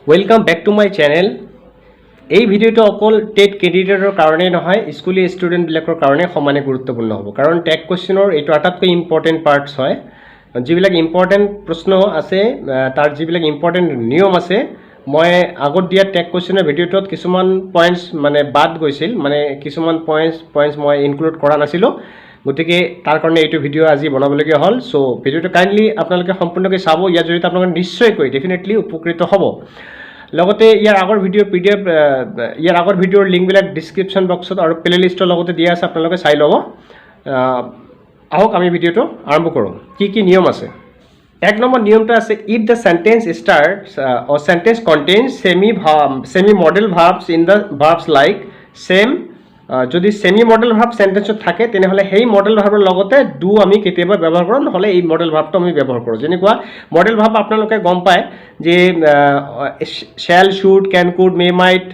Welcome back to my channel. এই ভিডিওটো অকল টেট কেণ্ডিডেটৰ কাৰণেই নহয়, স্কুলীয়া ষ্টুডেণ্টবিলাকৰ কাৰণে সমানে গুৰুত্বপূৰ্ণ হ'ব। কাৰণ টেট কুৱেশ্যনৰ এইটো আটাইতকৈ ইম্পৰ্টেণ্ট পাৰ্টছ হয়। যিবিলাক ইম্পৰ্টেণ্ট প্ৰশ্ন আছে, তাৰ যিবিলাক ইম্পৰ্টেণ্ট নিয়ম আছে, মই আগত দিয়া টেট কুৱেশ্যনৰ ভিডিঅ'টোত কিছুমান পইণ্টছ মানে বাদ গৈছিল, মানে কিছুমান পইণ্টছ মই ইনক্লুড কৰা নাছিলোঁ। গতিকে তাৰ কাৰণে এইটো ভিডিঅ' আজি বনাবলগীয়া হ'ল। চ' ভিডিঅ'টো কাইণ্ডলি আপোনালোকে সম্পূৰ্ণকৈ চাব। ইয়াৰ জৰিয়তে আপোনালোকে নিশ্চয়কৈ ডেফিনেটলি উপকৃত হ'ব। লগতে ইয়াৰ আগৰ ভিডিঅ'ৰ লিংকবিলাক ডিছক্ৰিপশ্যন বক্সত আৰু প্লেলিষ্টৰ লগতে দিয়া আছে, আপোনালোকে চাই ল'ব। আহক আমি ভিডিঅ'টো আৰম্ভ কৰোঁ। কি কি নিয়ম আছে? এক নম্বৰ নিয়মটো আছে, if the sentence starts or sentence contains semi modal verbs in the verbs like same. যদি চেমি মডেল ভাৰ্ব চেণ্টেন্সত থাকে তেনেহ'লে সেই মডেল ভাৰ্বৰ লগতে ডু আমি কেতিয়াবা ব্যৱহাৰ কৰোঁ, নহ'লে এই মডেল ভাৰ্বটো আমি ব্যৱহাৰ কৰোঁ। যেনেকুৱা মডেল ভাৰ্ব আপোনালোকে গম পায় যে shall, should, can, could, may, might,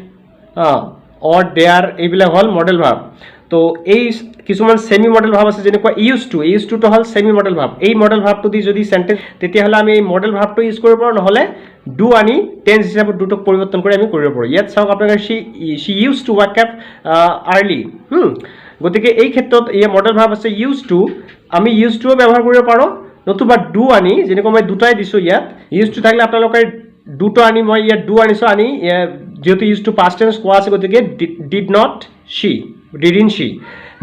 or, dare, এইবিলাক হ'ল মডেল ভাৰ্ব। তো এই কিছুমান চেমি মডেল ভাৰ্ব আছে, যেনেকুৱা ইউজ টুটো হ'ল চেমি মডেল ভাৰ্ব। এই মডেল ভাৰ্বটো দি যদি চেণ্টেন্স, তেতিয়াহ'লে আমি এই মডেল ভাৰ্বটো ইউজ কৰিব পাৰোঁ, নহ'লে ডু আনি টেন্স হিচাপত ডুটোক পৰিৱৰ্তন কৰি আমি কৰিব পাৰোঁ। ইয়াত চাওক আপোনালোকে she used to wake up early. গতিকে এই ক্ষেত্ৰত ইয়াৰ মডেল ভাৰ্ব আছে ইউজ টু, আমি ইউজ টুও ব্যৱহাৰ কৰিব পাৰোঁ, নতুবা ডু আনি, যেনেকুৱা মই দুটাই দিছোঁ ইয়াত। ইউজ টু থাকিলে আপোনালোকে ডুটো আনি, মই ইয়াত ডু আনিছোঁ, আনি যিহেতু ইউজ টু পাষ্ট টেন্স কোৱা আছে, গতিকে did not she, didn't she.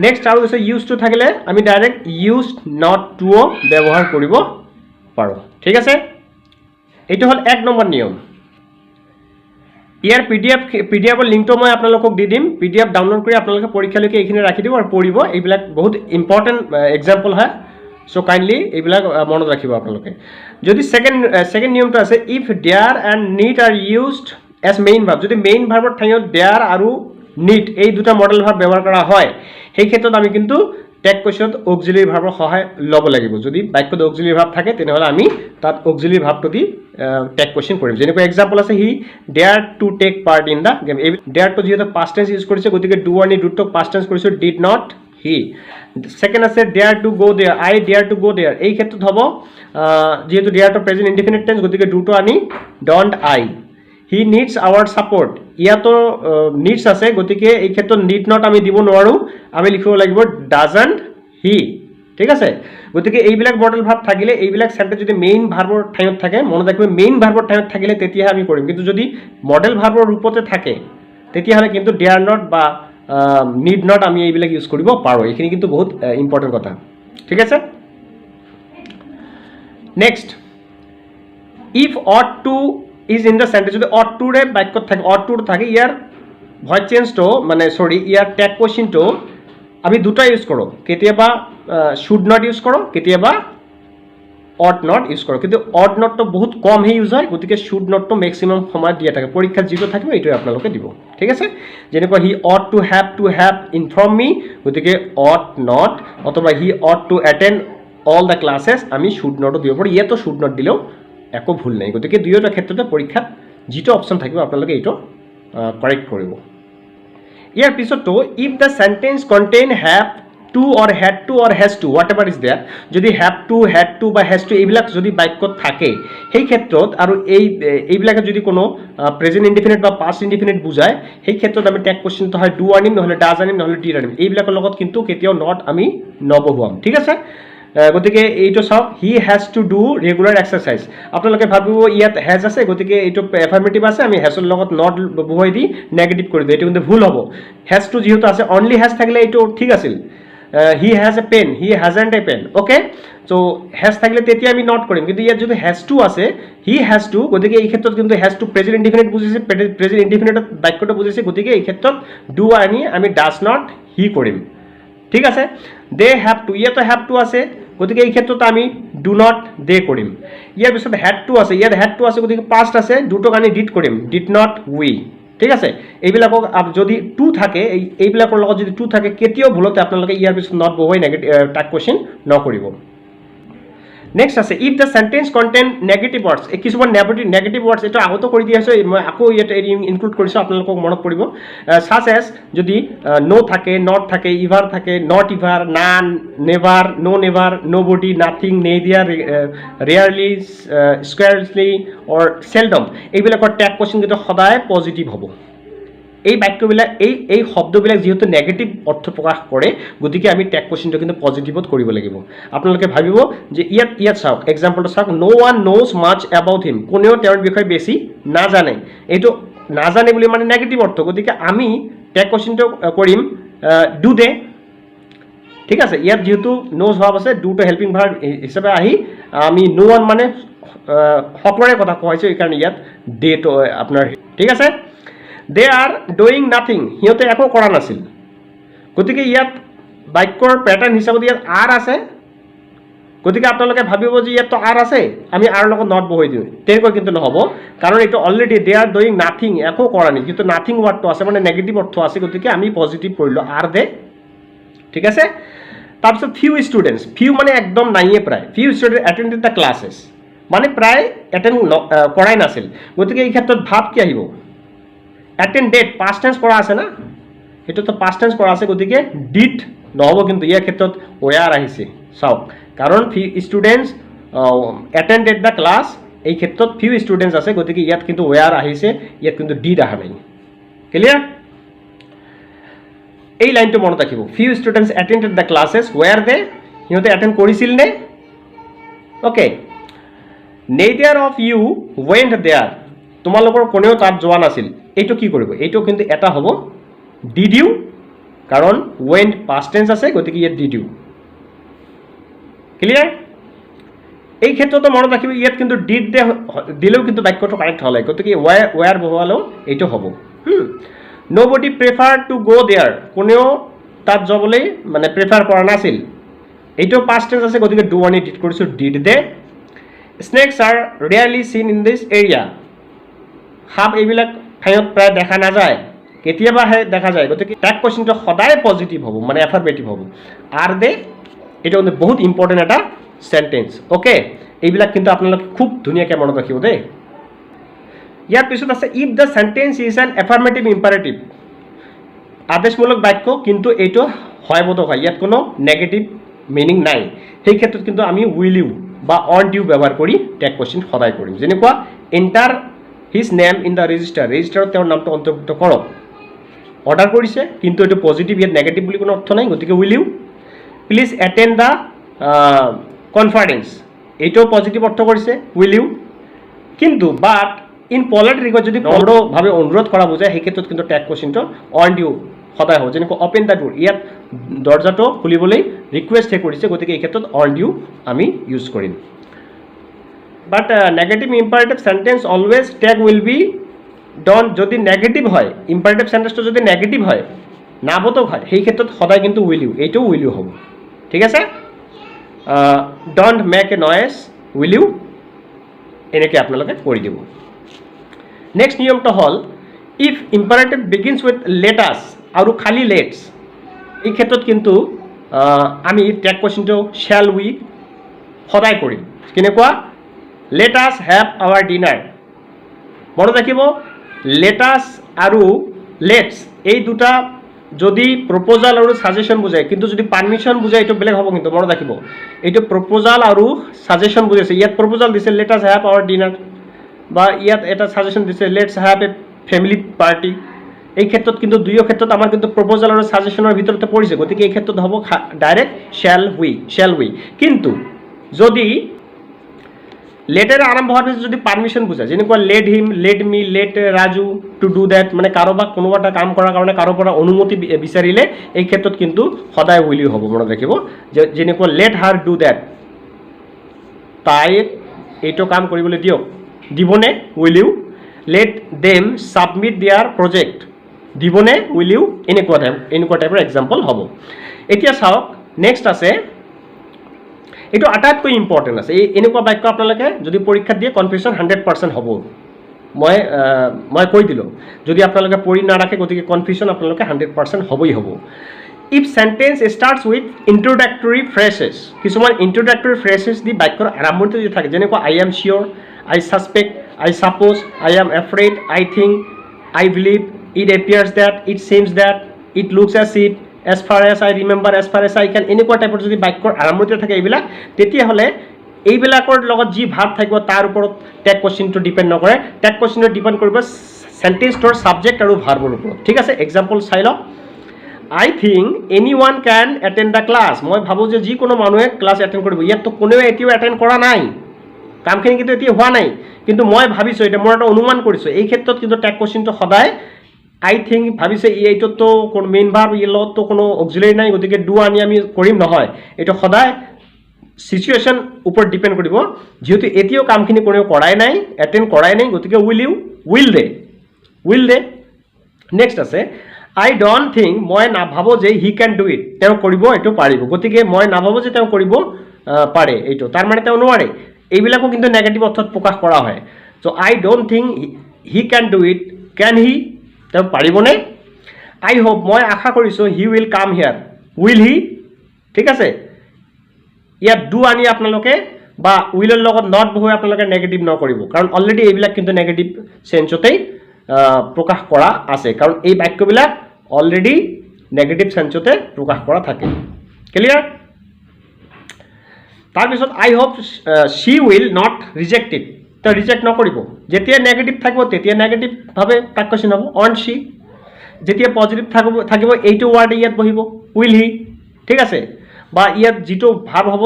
Next আৰু আছে ইউজ টু থাকিলে আমি ডাইৰেক্ট ইউজ নট টুও ব্যৱহাৰ কৰিব পাৰোঁ। ঠিক আছে, এইটো হ'ল এক নম্বৰ নিয়ম। ইয়াৰ পিডিএফৰ লিংকটো মই আপোনালোকক দি দিম। পিডিএফ ডাউনলোড কৰি আপোনালোকে পৰীক্ষালৈকে এইখিনি ৰাখি দিব আৰু পঢ়িব। এইবিলাক বহুত ইম্পৰ্টেণ্ট এক্সাম্পল হয়। চ' কাইণ্ডলি এইবিলাক মনত ৰাখিব আপোনালোকে। যদি ছেকেণ্ড নিয়মটো আছে, if dare and need are used as main verb, যদি মেইন ভাৰ্বৰ ঠাইত ডেয়াৰ আৰু নিড এই দুটা মডেল ভাৰ্ব ব্যৱহাৰ কৰা হয়, সেই ক্ষেত্ৰত আমি কিন্তু টেট কুৱেশ্যনত অক্সিলাৰী ভাৰ্বৰ সহায় ল'ব লাগিব। যদি বাক্যত অক্সিলাৰী ভাৰ্ব থাকে তেনেহ'লে আমি তাত অক্সিলাৰী ভাৰ্বটো দি টেট কুৱেশ্যন কৰিম। যেনেকুৱা এক্সাম্পল আছে, he dare to take part in the game. এই ডেয়াৰটো যিহেতু পাষ্ট টেন্স ইউজ কৰিছে, গতিকে ডু আনি ডুটোক পাষ্ট টেন্স কৰিছোঁ, ডিড নট হি। ছেকেণ্ড আছে ডেয়াৰ টু গ' দেয়াৰ, আই ডেয়াৰ টু গ' দেয়াৰ। এই ক্ষেত্ৰত হ'ব যিহেতু ডেয়াৰটো প্ৰেজেণ্ট ইনডিফিনিট টেন্স, গতিকে ডুটো আনি don't I. He needs our support, ইয়াতো নিডছ আছে, গতিকে এই ক্ষেত্ৰত নিড নট আমি দিব নোৱাৰোঁ, আমি লিখিব লাগিব ডাজন্ট হি। ঠিক আছে, গতিকে এইবিলাক মডেল ভাৰ্ব থাকিলে, এইবিলাক চেণ্টেন্স যদি মেইন ভাৰ্বৰ ঠাইত থাকে, মনত ৰাখিব মেইন ভাৰ্বৰ ঠাইত থাকিলে তেতিয়াহে আমি কৰিম। কিন্তু যদি মডেল ভাৰ্বৰ ৰূপতে থাকে তেতিয়াহ'লে কিন্তু ডেয়াৰ নট বা নিড নট আমি এইবিলাক ইউজ কৰিব পাৰোঁ। এইখিনি কিন্তু বহুত ইম্পৰ্টেণ্ট কথা। ঠিক আছে, next, if ought to is in the sentence, যদি অট টুৰে বাক্যত থাকে, অট টুৰ থাকে, ইয়াৰ ভইচ চেঞ্জটো ইয়াৰ টেগ কুৱেশ্যনটো আমি দুটা ইউজ কৰোঁ। কেতিয়াবা শুড নট ইউজ কৰোঁ, কেতিয়াবা অট নট ইউজ কৰোঁ। কিন্তু অট নটটো বহুত কমহে ইউজ হয়, গতিকে শুড নটটো মেক্সিমাম সময়ত দিয়া থাকে। পৰীক্ষাত যিটো থাকিব এইটোৱে আপোনালোকে দিব। ঠিক আছে, যেনেকুৱা he ought to have inform me, গতিকে অট নট, অথবা he ought to attend all the classes, আমি শুড নটো দিব পাৰোঁ। ইয়াতো শুড নট দিলেও একো ভুল নাই। গতিকে দুয়োটা ক্ষেত্ৰতে পৰীক্ষাত যিটো অপশ্যন থাকিব আপোনালোকে এইটো কাৰেক্ট কৰিব। ইয়াৰ পিছতো if the sentence contain have to or had to or has to, whatever is there, যদি হেভ টু বা হেজ টু এইবিলাক যদি বাক্যত থাকে, সেই ক্ষেত্ৰত আৰু এইবিলাকে যদি কোনো প্ৰেজেণ্ট ইনডিফিনিট বা পাষ্ট ইনডিফিনিট বুজায়, সেই ক্ষেত্ৰত আমি টেগ কুৱেশ্যনটো হয় ডু আনিম, নহ'লে ডাজ আনিম, নহ'লে ডিড আনিম। এইবিলাকৰ লগত কিন্তু কেতিয়াও নট আমি নবহুৱাম। ঠিক আছে, গতিকে এইটো চাওক, he has to do regular exercise. আপোনালোকে ভাবিব ইয়াত হেজ আছে, গতিকে এইটো এফাৰ্মেটিভ আছে, আমি হেজৰ লগত নট বহুৱাই দি নেগেটিভ কৰি দিওঁ। এইটো কিন্তু ভুল হ'ব। হেজটো যিহেতু আছে, অনলি হেজ থাকিলে এইটো ঠিক আছিল। He has a pen, he hasn't a pen. Okay, so' has থাকিলে তেতিয়া আমি নট কৰিম। কিন্তু ইয়াত যদি হেজ টু আছে, হি হেজ টু, গতিকে এই ক্ষেত্ৰত কিন্তু হেজ টু প্ৰেজেণ্ট ইনডিফিনিট বুজিছে, প্ৰেজেণ্ট ইনডিফিনিটত বাক্যটো বুজিছে, গতিকে এই ক্ষেত্ৰত ডু আনি আমি ডাজ নট হি কৰিম। ঠিক আছে, দে হেভ টু, ইয়াতো হেভ টু আছে, গতিকে এই ক্ষেত্ৰত আমি ডু নট দে কৰিম। ইয়াৰ পিছত হেড টু আছে, ইয়াত হেড টু আছে, গতিকে পাষ্ট আছে, দুটোক আমি ডিড কৰিম, ডিড নট উই। ঠিক আছে, এইবিলাকক যদি টু থাকে, এইবিলাকৰ লগত যদি টু থাকে, কেতিয়াও ভুলতে আপোনালোকে ইয়াৰ পিছত নট বহুৱাই টেগ কুৱেশ্যন নকৰিব। নেক্সট আছে if the sentence contain negative words, এই কিছুমান নেগেটিভ ৱৰ্ডছ এইটো আগতো কৰি দি আছোঁ, মই আকৌ ইয়াত ইনক্লুড কৰিছোঁ, আপোনালোকক মনত পৰিব। চাচ এজ যদি ন' থাকে, নট থাকে, ইভাৰ থাকে, not ever, none, never, no' never, nobody, nothing, neither, rarely, scarcely or seldom, এইবিলাকৰ টেগ কুৱেশ্যন কিন্তু সদায় পজিটিভ হ'ব। এই বাক্যবিলাক এই শব্দবিলাক যিহেতু নেগেটিভ অৰ্থ প্ৰকাশ কৰে, গতিকে আমি টেগ কুৱেশ্যনটো কিন্তু পজিটিভত কৰিব লাগিব। আপোনালোকে ভাবিব যে ইয়াত চাওক, এক্সাম্পলটো চাওক, ন' ওৱান ন'জ মাছ এবাউট হিম, কোনেও তেওঁৰ বিষয়ে বেছি নাজানে, এইটো নাজানে বুলি মানে নেগেটিভ অৰ্থ, গতিকে আমি টেগ কুৱেশ্যনটো কৰিম ডু দে। ঠিক আছে, ইয়াত যিহেতু ন'জ ভাৰ্ব আছে, ডুটো হেল্পিং ভাৰ্ব হিচাপে আহি আমি ন' ওৱান মানে সকলোৰে কথা কোৱাইছোঁ, এইকাৰণে ইয়াত ডেটো আপোনাৰ, ঠিক আছে। দে আৰ ডুইং নাথিং, সিহঁতে একো কৰা নাছিল, গতিকে ইয়াত বাক্যৰ পেটাৰ্ণ হিচাপত ইয়াত আৰ আছে, গতিকে আপোনালোকে ভাবিব যে ইয়াততো আৰ আছে, আমি আৰ লগত নট বহাই দিওঁ, তেনেকৈ কিন্তু নহ'ব, কাৰণ এইটো already they are doing nothing, একো কৰা নাই, কিন্তু নাথিং ৱাৰ্ডটো আছে মানে নেগেটিভ অৰ্থ আছে, গতিকে আমি পজিটিভ কৰিলোঁ আৰ দে, ঠিক আছে। তাৰপিছত ফিউ ষ্টুডেণ্টছ, ফিউ মানে একদম নাইয়ে প্ৰায়, ফিউ ষ্টুডেণ্ট এটেণ্ডেড দ্য ক্লাছেছ, মানে প্ৰায় এটেণ্ড কৰাই নাছিল, গতিকে এই ক্ষেত্ৰত ভাব কি আহিব, এটেণ্ডেড, পাষ্ট টেন্স কৰা আছে না, সেইটোতো পাষ্ট টেন্স কৰা আছে, গতিকে ডিড নহ'ব, কিন্তু ইয়াৰ ক্ষেত্ৰত ৱেয়াৰ আহিছে, চাওক, কাৰণ few students attended the class, এই ক্ষেত্ৰত ফিউ ষ্টুডেণ্টছ আছে, গতিকে ইয়াত কিন্তু ৱেয়াৰ আহিছে, ইয়াত কিন্তু ডিড অহা নাই। ক্লিয়াৰ? এই লাইনটো মনত ৰাখিব, few students attended the classes were they, সিহঁতে এটেণ্ড কৰিছিল নে? Okay, neither of you went there, তোমালোকৰ কোনেও তাত যোৱা নাছিল, এইটো কি কৰিব, এইটো কিন্তু এটা হ'ব ডিড ইউ, কাৰণ ৱেণ্ট পাষ্ট টেন্স আছে, গতিকে ইয়াত ডিড ইউ। ক্লিয়াৰ? এই ক্ষেত্ৰতো মনত ৰাখিব, ইয়াত কিন্তু ডিড দে দিলেও কিন্তু বাক্যটো কাৰেক্ট হ'লে, গতিকে ৱেয়াৰ বহুৱালেও এইটো হ'ব। ন'বডি প্ৰেফাৰ টু গ' দেয়াৰ, কোনেও তাত যাবলৈ মানে প্ৰেফাৰ কৰা নাছিল, এইটো পাষ্ট টেন্স আছে, গতিকে ডু আনি ডিড কৰিছোঁ, did they. Snacks R rarely চিন ইন দিছ এৰিয়া, সাপ এইবিলাক ঠাইত প্ৰায় দেখা নাযায়, কেতিয়াবাহে দেখা যায়, গতিকে টেগ কুৱেশ্যনটো সদায় পজিটিভ হ'ব, মানে এফাৰ্মেটিভ হ'ব। আৰ দে, এইটো কিন্তু বহুত ইম্পৰ্টেণ্ট এটা চেণ্টেন্স। অ'কে, এইবিলাক কিন্তু আপোনালোকে খুব ধুনীয়াকৈ মনত ৰাখিব দেই। ইয়াৰ পিছত আছে if the sentence is an affirmative imperative, আদেশমূলক বাক্য, কিন্তু এইটো হয়বোধক হয়, ইয়াত কোনো নেগেটিভ মিনিং নাই, সেই ক্ষেত্ৰত কিন্তু আমি উইল ইউ বা অন্ট ইউ ব্যৱহাৰ কৰি টেগ কুৱেশ্যন সদায় কৰিম। যেনেকুৱা enter his name in the register, ৰেজিষ্টাৰত তেওঁৰ নামটো অন্তৰ্ভুক্ত কৰক, অৰ্ডাৰ কৰিছে, কিন্তু এইটো পজিটিভ, ইয়াত নেগেটিভ বুলি কোনো অৰ্থ নাই, গতিকে will you. Please attend the conference, এইটোও পজিটিভ অৰ্থ কৰিছে, উইল ইউ। কিন্তু বাট ইন পলাইট ৰিকুৱেষ্ট, যদি নম্ৰভাৱে অনুৰোধ কৰা বুজায়, সেই ক্ষেত্ৰত কিন্তু টেগ কুৱেশ্যনটো অন ইউ সদায় হ'ব, যেনেকৈ অপেন দ্য ডোৰ, ইয়াত দৰ্জাটো খুলিবলৈ ৰিকুৱেষ্টহে কৰিছে, গতিকে এই ক্ষেত্ৰত অন ইউ আমি ইউজ কৰিম। But negative imperative sentence always tag will be done, যদি নেগেটিভ হয়, ইম্পাৰেটিভ চেণ্টেন্সটো যদি নেগেটিভ হয়, নাবোধক হয়, সেই ক্ষেত্ৰত সদায় কিন্তু উইল ইউ, এইটোও উইল ইউ হ'ব, ঠিক আছে। Don't make a noise, will you, এনেকৈ আপোনালোকে কৰি দিব। নেক্সট নিয়মটো হ'ল if imperative begins with let's আৰু খালি লেটছ, এই ক্ষেত্ৰত কিন্তু আমি টেগ কুৱেশ্যনটো শ্বেল উই সদায় কৰিম। কেনেকুৱা, let us have hour dinner, মনত ৰাখিব, লেটাছ আৰু লেটছ এই দুটা যদি প্ৰপ'জাল আৰু ছাজেশ্যন বুজায়, কিন্তু যদি পাৰ্মিশ্যন বুজায় এইটো বেলেগ হ'ব, কিন্তু মনত ৰাখিব, এইটো প্ৰপ'জাল আৰু ছাজেশ্যন বুজাইছে, ইয়াত প্ৰপ'জাল দিছে let us have hour dinner, বা ইয়াত এটা ছাজেশ্যন দিছে let's have a family party, এই ক্ষেত্ৰত কিন্তু দুয়ো ক্ষেত্ৰত আমাৰ কিন্তু প্ৰপ'জাল আৰু ছাজেশ্যনৰ ভিতৰতে পৰিছে, গতিকে এই ক্ষেত্ৰত হ'ব ডাইৰেক্ট শ্বেল উই। কিন্তু যদি লেটেৰে আৰম্ভ হোৱাৰ পিছত যদি পাৰ্মিশ্যন বুজায়, যেনেকুৱা let him, let me, let Raju to do that, মানে কাৰোবাক কোনোবা এটা কাম কৰাৰ কাৰণে কাৰো পৰা অনুমতি বিচাৰিলে, এই ক্ষেত্ৰত কিন্তু সদায় উইল ইউ হ'ব, মনত ৰাখিব। যেনেকুৱা লেট হাৰ ডু ডেট, তাই এইটো কাম কৰিবলৈ দিয়ক, দিবনে, will you. Let them submit their project, দিবনে, উইল ইউ, এনেকুৱা টাইপৰ এক্সাম্পল হ'ব। এতিয়া চাওক, নেক্সট আছে, এইটো আটাইতকৈ ইম্পৰ্টেণ্ট আছে, এনেকুৱা বাক্য আপোনালোকে যদি পৰীক্ষাত দিয়ে কনফিউশ্যন 100% হ'ব, মই কৈ দিলোঁ, যদি আপোনালোকে পঢ়ি নাৰাখে, গতিকে কনফিউশ্যন আপোনালোকে 100% হ'বই হ'ব। If sentence starts with introductory phrases, কিছুমান ইন্ট্ৰডাক্টৰী ফ্ৰেছেছ দি বাক্যৰ আৰম্ভণিতে যদি থাকে, যেনেকুৱা I am sure, I suspect, I suppose, I am afraid, I think, I believe, it appears that, it seems that, it looks as it, as far as I remember, as far as I can, এনেকুৱা টাইপৰ যদি বাক্যৰ আৰম্ভণিতে থাকে এইবিলাক, তেতিয়াহ'লে এইবিলাকৰ লগত যি ভাৱ থাকিব তাৰ ওপৰত টেগ কুৱেশ্যনটো ডিপেণ্ড নকৰে। টেগ কুৱেশ্যনটো ডিপেণ্ড কৰিব চেণ্টেন্সটোৰ ছাবজেক্ট আৰু ভাৰ্বৰ ওপৰত। ঠিক আছে, এক্সাম্পল চাই লওক। আই থিংক এনি ওৱান কেন এটেণ্ড দ্য ক্লাছ, মই ভাবোঁ যে যিকোনো মানুহে ক্লাছ এটেণ্ড কৰিব। ইয়াততো কোনেও এতিয়াও এটেণ্ড কৰা নাই, কামখিনি কিন্তু এতিয়া হোৱা নাই, কিন্তু মই ভাবিছোঁ, এতিয়া মই এটা অনুমান কৰিছোঁ। এই ক্ষেত্ৰত কিন্তু টেগ কুৱেশ্যনটো সদায় আই থিংক ভাবিছে, এইটোতো কোনো মেইন ভাৰ্ব, ইয়াৰ লগততো কোনো অক্সিলাৰী নাই, গতিকে ডু আনি আমি কৰিম, নহয়। এইটো সদায় সিচুৱেশ্যন ওপৰত ডিপেণ্ড কৰিব। যিহেতু এতিয়াও কামখিনি কোনেও কৰাই নাই, এটেণ্ড কৰাই নাই, গতিকে উইল দে। নেক্সট আছে আই ডণ্ট থিংক, মই নাভাবোঁ যে হি কেন ডু ইট, তেওঁ কৰিব, এইটো পাৰিব। গতিকে মই নাভাবোঁ যে তেওঁ কৰিব পাৰে, এইটো তাৰমানে তেওঁ নোৱাৰে। এইবিলাকো কিন্তু নেগেটিভ অৰ্থত প্ৰকাশ কৰা হয়। So' I don't think he can do it, can he, তেওঁ পাৰিবনে? আই হোপ, মই আশা কৰিছোঁ, he will come here, will he. ঠিক আছে, ইয়াত ডু আনি আপোনালোকে বা উইলৰ লগত নট বহুৱাই আপোনালোকে নেগেটিভ নকৰিব, কাৰণ অলৰেডি এইবিলাক কিন্তু নেগেটিভ চেঞ্চতেই প্ৰকাশ কৰা আছে, কাৰণ এই বাক্যবিলাক অলৰেডি নেগেটিভ চেঞ্চতে প্ৰকাশ কৰা থাকে। ক্লিয়াৰ? তাৰপিছত I hope she will not reject it, তেওঁ ৰিজেক্ট নকৰিব। যেতিয়া নেগেটিভ থাকিব তেতিয়া নেগেটিভভাৱে তাক কুৱেশ্যন হ'ব, অন শ্বি। যেতিয়া পজিটিভ থাকিব এইটো ৱাৰ্ড ইয়াত বহিব, উইল হি। ঠিক আছে, বা ইয়াত যিটো ভাৱ হ'ব,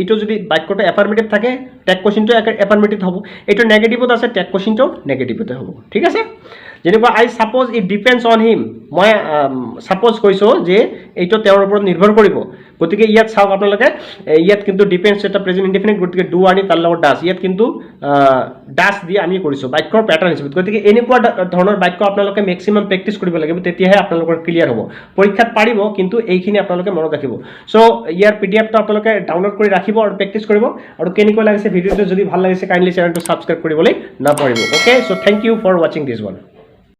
এইটো যদি বাক্যটো এফাৰ্মেটিভ থাকে, টেগ কুৱেশ্যনটো এফাৰ্মেটিভ হ'ব। এইটো নেগেটিভত আছে, টেগ কুৱেশ্যনটো নেগেটিভতে হ'ব। ঠিক আছে, যেনেকুৱা I suppose it depends on him, মই ছাপ'জ কৈছোঁ যে এইটো তেওঁৰ ওপৰত নিৰ্ভৰ কৰিব। গতিকে ইয়াত চাওক আপোনালোকে, ইয়াত কিন্তু ডিপেণ্ডছ এটা প্ৰেজেণ্ট ইনডিফিনিট, গতিকে ডু আনি তাৰ লগত ডাছ, ইয়াত কিন্তু ডাছ দি আমি কৰিছোঁ বাক্যৰ পেটাৰ্ণ হিচাপে। গতিকে এনেকুৱা ধৰণৰ বাক্য আপোনালোকে মেক্সিমাম প্ৰেক্টিছ কৰিব লাগিব, তেতিয়াহে আপোনালোকৰ ক্লিয়াৰ হ'ব। পৰীক্ষাত পাৰিব, কিন্তু এইখিনি আপোনালোকে মনত ৰাখিব। চ' ইয়াৰ PDF টো আপোনালোকে ডাউনলোড কৰি ৰাখিব আৰু প্ৰেক্টিছ কৰিব। আৰু কেনেকুৱা লাগিছে ভিডিঅ'টো, যদি ভাল লাগিছে কাইণ্ডলি চেনেলটো ছাবস্ক্ৰাইব কৰিবলৈ নাপাহৰিব। Okay, so' thank you for ৱাচিং দিছ ওৱান।